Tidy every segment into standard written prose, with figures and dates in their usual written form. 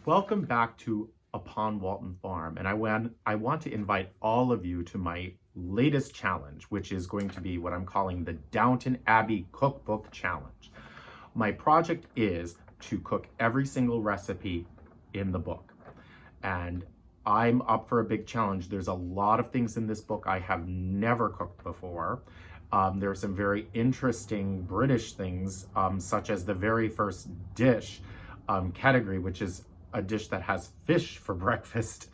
Welcome back to Upon Walton Farm, and I want to invite all of you to my latest challenge, which is going to be what I'm calling the Downton Abbey Cookbook Challenge. My project is to cook every single recipe in the book, and I'm up for a big challenge. There's a lot of things in this book I have never cooked before. There are some very interesting British things, such as the very first dish, category, which is a dish that has fish for breakfast.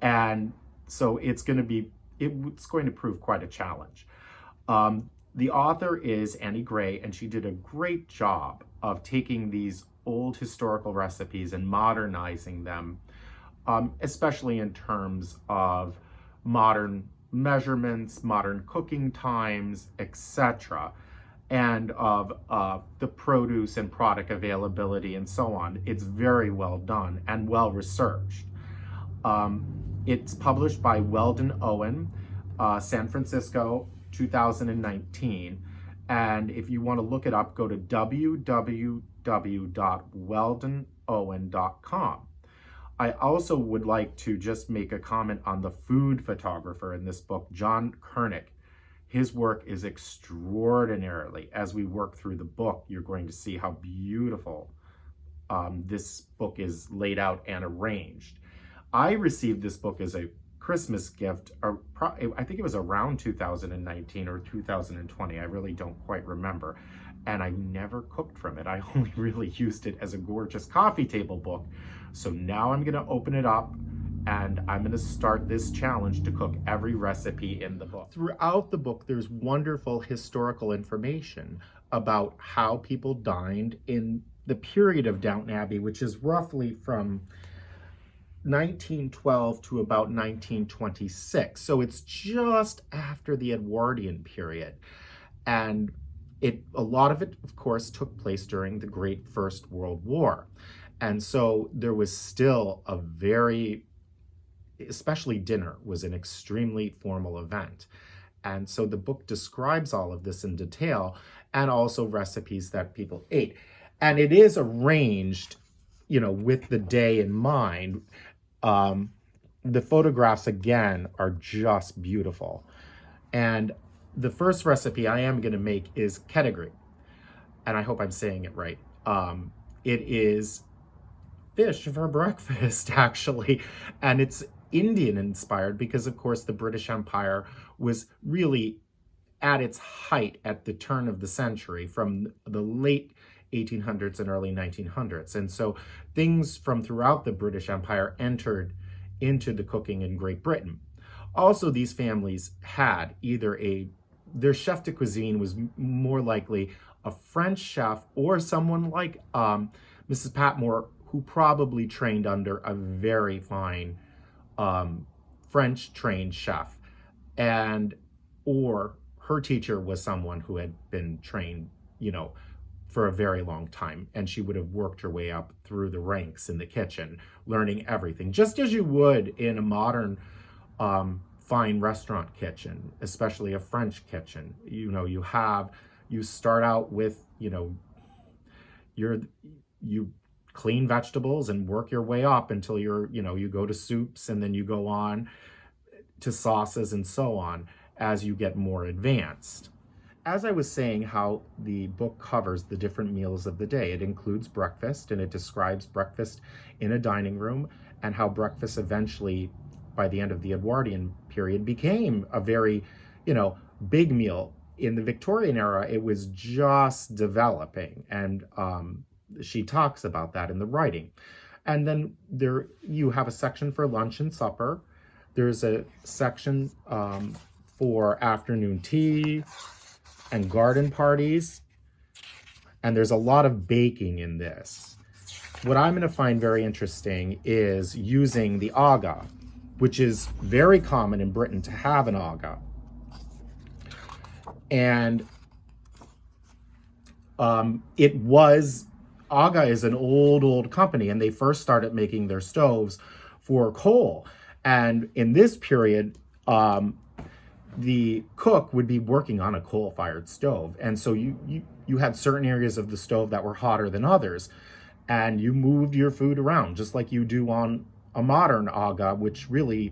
And so it's going to prove quite a challenge. The author is Annie Gray, and she did a great job of taking these old historical recipes and modernizing them, especially in terms of modern measurements, modern cooking times, etc., and of the produce and product availability and so on. It's very well done and well researched. It's published by Weldonowen, San Francisco, 2019. And if you want to look it up, go to www.weldonowen.com. I also would like to just make a comment on the food photographer in this book, John Kernick. His work is extraordinarily, as we work through the book, you're going to see how beautiful this book is laid out and arranged. I received this book as a Christmas gift, I think it was around 2019 or 2020, I really don't quite remember. And I never cooked from it. I only really used it as a gorgeous coffee table book. So now I'm gonna open it up and I'm gonna start this challenge to cook every recipe in the book. Throughout the book, there's wonderful historical information about how people dined in the period of Downton Abbey, which is roughly from 1912 to about 1926. So it's just after the Edwardian period. And a lot of it, of course, took place during the Great First World War. And so there was still especially dinner was an extremely formal event. And so the book describes all of this in detail and also recipes that people ate. And it is arranged, with the day in mind. The photographs, again, are just beautiful. And the first recipe I am going to make is kedigre. And I hope I'm saying it right. It is fish for breakfast, actually. And it's Indian inspired because, of course, the British Empire was really at its height at the turn of the century, from the late 1800s and early 1900s. And so things from throughout the British Empire entered into the cooking in Great Britain. Also, these families had their chef de cuisine was more likely a French chef or someone like Mrs. Patmore, who probably trained under a very fine French trained chef, or her teacher was someone who had been trained, for a very long time, and she would have worked her way up through the ranks in the kitchen, learning everything, just as you would in a modern fine restaurant kitchen, especially a French kitchen. You start out with, you clean vegetables and work your way up until you go to soups, and then you go on to sauces and so on as you get more advanced. As I was saying, how the book covers the different meals of the day. It includes breakfast, and it describes breakfast in a dining room, and how breakfast eventually, by the end of the Edwardian period, became a very, big meal. In the Victorian era, it was just developing, and she talks about that in the writing. And then you have a section for lunch and supper. There's a section for afternoon tea and garden parties. And there's a lot of baking in this. What I'm going to find very interesting is using the aga, which is very common in Britain to have an aga. And aga is an old company, and they first started making their stoves for coal. And in this period, the cook would be working on a coal-fired stove. And so you had certain areas of the stove that were hotter than others. and you moved your food around just like you do on a modern aga, which really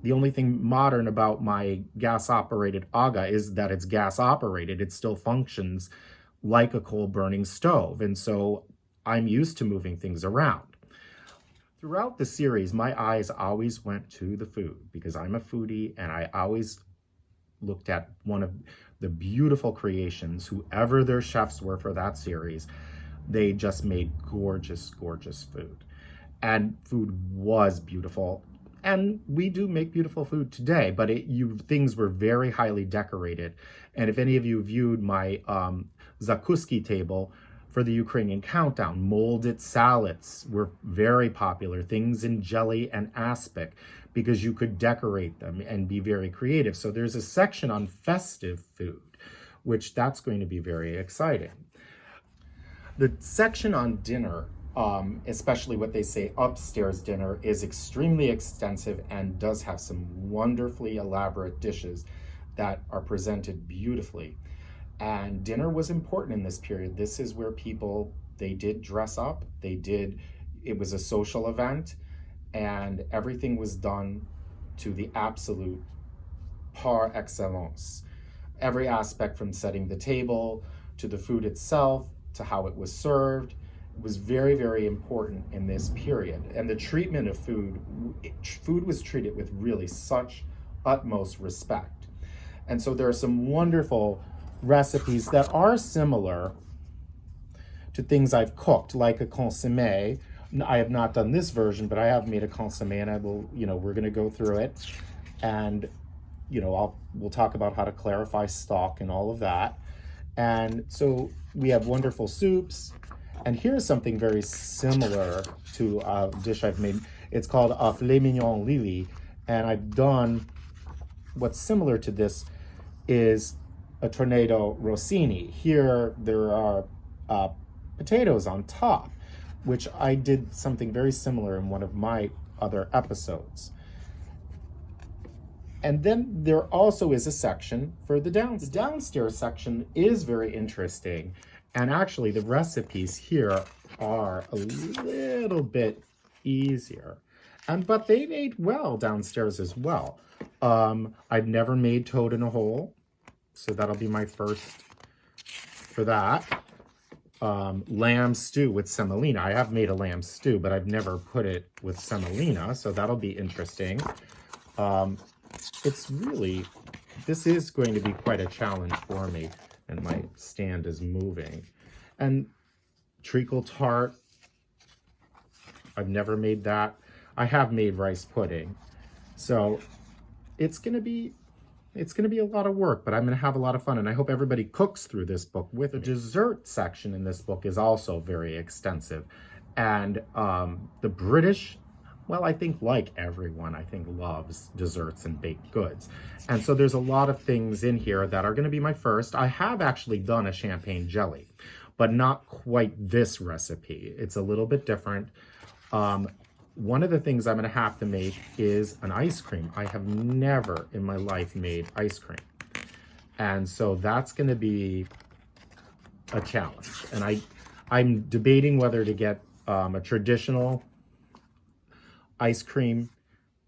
the only thing modern about my gas operated aga is that it's gas operated. It still functions like a coal burning stove. And so I'm used to moving things around. Throughout the series, my eyes always went to the food because I'm a foodie, and I always looked at one of the beautiful creations, whoever their chefs were for that series. They just made gorgeous, gorgeous food. And food was beautiful. And we do make beautiful food today, but things were very highly decorated. And if any of you viewed my Zakuski table for the Ukrainian countdown, molded salads were very popular, things in jelly and aspic, because you could decorate them and be very creative. So there's a section on festive food, which that's going to be very exciting. The section on dinner, especially what they say upstairs dinner, is extremely extensive and does have some wonderfully elaborate dishes that are presented beautifully. And dinner was important in this period. This is where people, they did dress up, it was a social event, and everything was done to the absolute par excellence. Every aspect, from setting the table to the food itself to how it was served, was very, very important in this period. And the treatment of food was treated with really such utmost respect. And so there are some wonderful recipes that are similar to things I've cooked, like a consommé. I have not done this version, but I have made a consommé, and we're going to go through it, and we'll talk about how to clarify stock and all of that. And so we have wonderful soups, and here's something very similar to a dish I've made. It's called a filet mignon lili, and I've done what's similar to this is a tornado rossini. Here there are potatoes on top, which I did something very similar in one of my other episodes. And then there also is a section for the downstairs. The downstairs section is very interesting, and actually the recipes here are a little bit easier, but they ate well downstairs as well. I've never made toad in a hole, so that'll be my first for that. Lamb stew with semolina. I have made a lamb stew, but I've never put it with semolina, so that'll be interesting. This is going to be quite a challenge for me, and my stand is moving. And treacle tart, I've never made that. I have made rice pudding, so it's gonna be a lot of work, but I'm gonna have a lot of fun, and I hope everybody cooks through this book with me. The dessert section in this book is also very extensive, and the British, well, I think like everyone, I think loves desserts and baked goods. And so there's a lot of things in here that are gonna be my first. I have actually done a champagne jelly, but not quite this recipe. It's a little bit different. One of the things I'm gonna have to make is an ice cream. I have never in my life made ice cream. And so that's gonna be a challenge. And I'm debating whether to get a traditional ice cream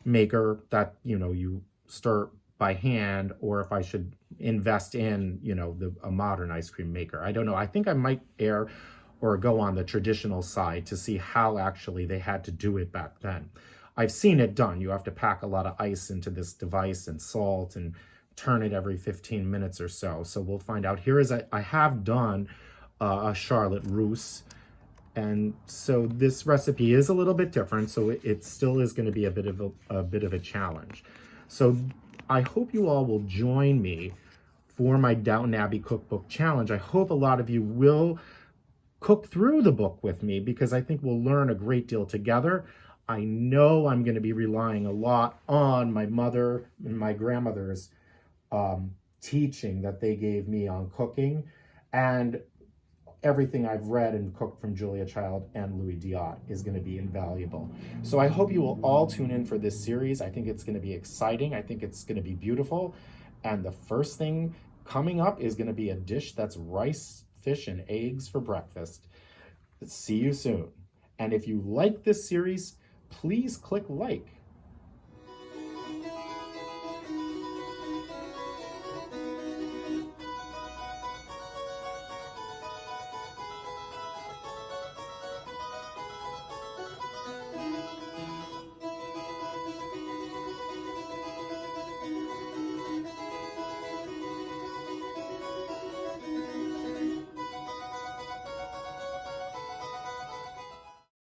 maker that, you stir by hand, or if I should invest in, a modern ice cream maker. I don't know. I think I might go on the traditional side to see how actually they had to do it back then. I've seen it done. You have to pack a lot of ice into this device and salt and turn it every 15 minutes or so. So we'll find out. I have done a Charlotte Russe, and so this recipe is a little bit different. So it still is going to be a bit of a challenge. So I hope you all will join me for my Downton Abbey Cookbook Challenge. I hope a lot of you will cook through the book with me, because I think we'll learn a great deal together. I know I'm going to be relying a lot on my mother and my grandmother's teaching that they gave me on cooking, and everything I've read and cooked from Julia Child and Louis Diot is going to be invaluable. So I hope you will all tune in for this series. I think it's going to be exciting. I think it's going to be beautiful. And the first thing coming up is going to be a dish that's rice, fish, and eggs for breakfast. See you soon. And if you like this series, please click like.